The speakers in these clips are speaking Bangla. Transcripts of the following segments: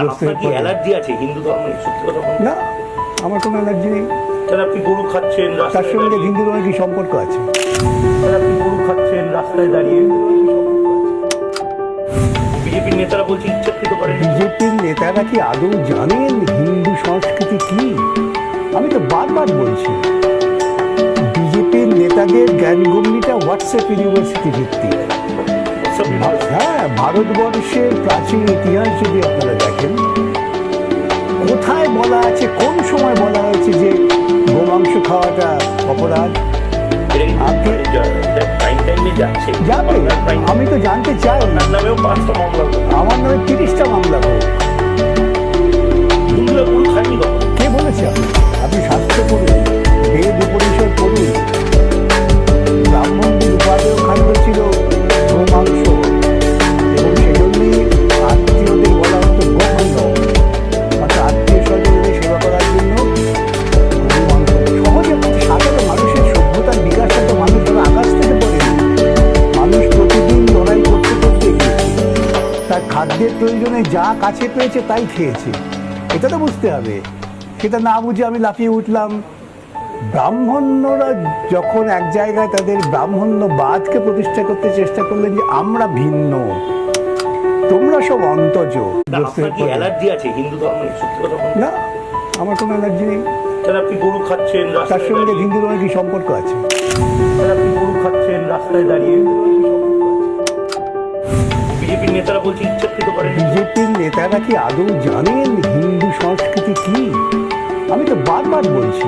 আপনার কি অ্যালার্জি আছে হিন্দু ধর্মে? সত্যি কথা বলুন। না, আমার কোনো অ্যালার্জি নেই। তাহলে আপনি গরু খাচ্ছেন তার রাস্তায় সঙ্গে দাঁড়িয়ে? হিন্দু ধর্মের কি সম্পর্ক আছে? তাহলে আপনি গরু খাচ্ছেন রাস্তায় দাঁড়িয়ে? বিজেপির নেতারা বলছে ইচ্ছাকৃত করেন। বিজেপির নেতারা কি আদৌ জানেন হিন্দু সংস্কৃতি কি? আমি তো বারবার বলছি, বিজেপির নেতাদের জ্ঞানগম্যিটা হোয়াটসঅ্যাপ ইউনিভার্সিটি ভিত্তিক। হ্যাঁ, ভারতবর্ষের প্রাচীন ইতিহাস যদি আপনারা দেখেন, কোথায় বলা আছে, কোন সময় বলা হয়েছে যে গোমাংস খাওয়াটা অপরাধ? যাবে, আমি তো জানতে চাই। আপনার নামেও 5টা মামলা, আমার নামে 30টা মামলা হোক। হিন্দুরা গরু খায়নি কখন? কে বলেছে? আপনি শাস্ত্র পড়ুন, বেদ উপনিষদ পড়ুন। ব্রাহ্মণদের উপাদেয় খাদ্য ছিল গোমাংস, এবং সেজন্যই আত্মীয়দের বলা হতো গোমাংস, অর্থাৎ আত্মীয় স্বজনদের সেবা করার জন্য গোমাংস। সহজে সাধারণ মানুষের সভ্যতার বিকাশটা তো মানুষ আকাশ থেকে পড়েনি। মানুষ প্রতিদিন লড়াই করতে করতে গিয়েছে, তার খাদ্যের প্রয়োজনে যা কাছে পেয়েছে তাই খেয়েছে। এটা তো বুঝতে হবে। সেটা না বুঝে আমি লাফিয়ে উঠলাম। ব্রাহ্মণ্যরা যখন এক জায়গায় তাদের ব্রাহ্মণ্যবাদকে প্রতিষ্ঠা করতে চেষ্টা করলেন যে আমরা ভিন্ন, তোমরা সব অন্তজ। আপনার কি অ্যালার্জি আছে হিন্দু ধর্মে? সত্যি কথা বলুন। না, আমার কোনো অ্যালার্জি নেই। তাহলে আপনি গরু খাচ্ছেন তার রাস্তায় সঙ্গে দাঁড়িয়ে? হিন্দু ধর্মের কি সম্পর্ক আছে? তাহলে আপনি গরু খাচ্ছেন রাস্তায় দাঁড়িয়ে? বিজেপির নেতারা বলছে ইচ্ছাকৃত করেন। বিজেপির নেতারা কি আদৌ জানেন হিন্দু সংস্কৃতি কি? আমি তো বারবার বলছি,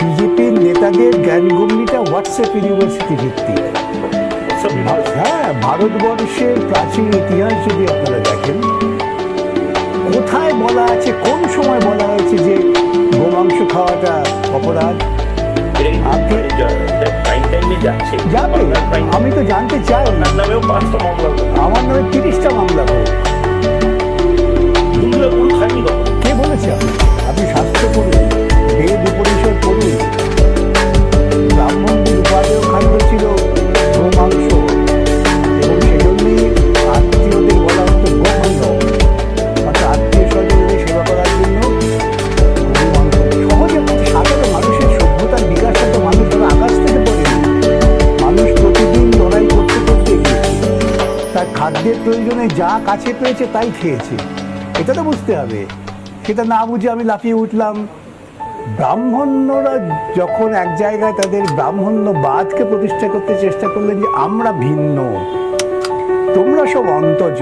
বিজেপির নেতাদের জ্ঞানগম্যিটা হোয়াটসঅ্যাপ ইউনিভার্সিটি ভিত্তিক। হ্যাঁ, ভারতবর্ষের প্রাচীন ইতিহাস যদি আপনারা দেখেন, কোথায় বলা আছে, কোন সময় বলা হয়েছে যে গোমাংস খাওয়াটা অপরাধ? যাবে, আমি তো জানতে চাই। আপনার নামেও 5টা মামলা, আমার নামে 30টা মামলা হোক। হিন্দুরা গরু খায়নি কখন? কে বলেছে? আপনি শাস্ত্র পড়ুন, বেদ উপনিষদ পড়ুন। ব্রাহ্মণদের উপাদেয় খাদ্য ছিল গোমাংস, এবং সেজন্যই আত্মীয়দের বলা হতো গোমাংস, অর্থাৎ আত্মীয় স্বজনদের সেবা করার জন্য গোমাংস। সহজে সাধারণ মানুষের সভ্যতার বিকাশটা তো মানুষ আকাশ থেকে পড়েনি। মানুষ প্রতিদিন লড়াই করতে করতে গিয়েছে, তার খাদ্যের প্রয়োজনে যা কাছে পেয়েছে তাই খেয়েছে। এটা তো বুঝতে হবে। সেটা না বুঝে আমি লাফিয়ে উঠলাম। ব্রাহ্মণ্যরা যখন এক জায়গায় তাদের ব্রাহ্মণ্যবাদকে প্রতিষ্ঠা করতে চেষ্টা করলেন যে আমরা ভিন্ন, তোমরা সব অন্তজ।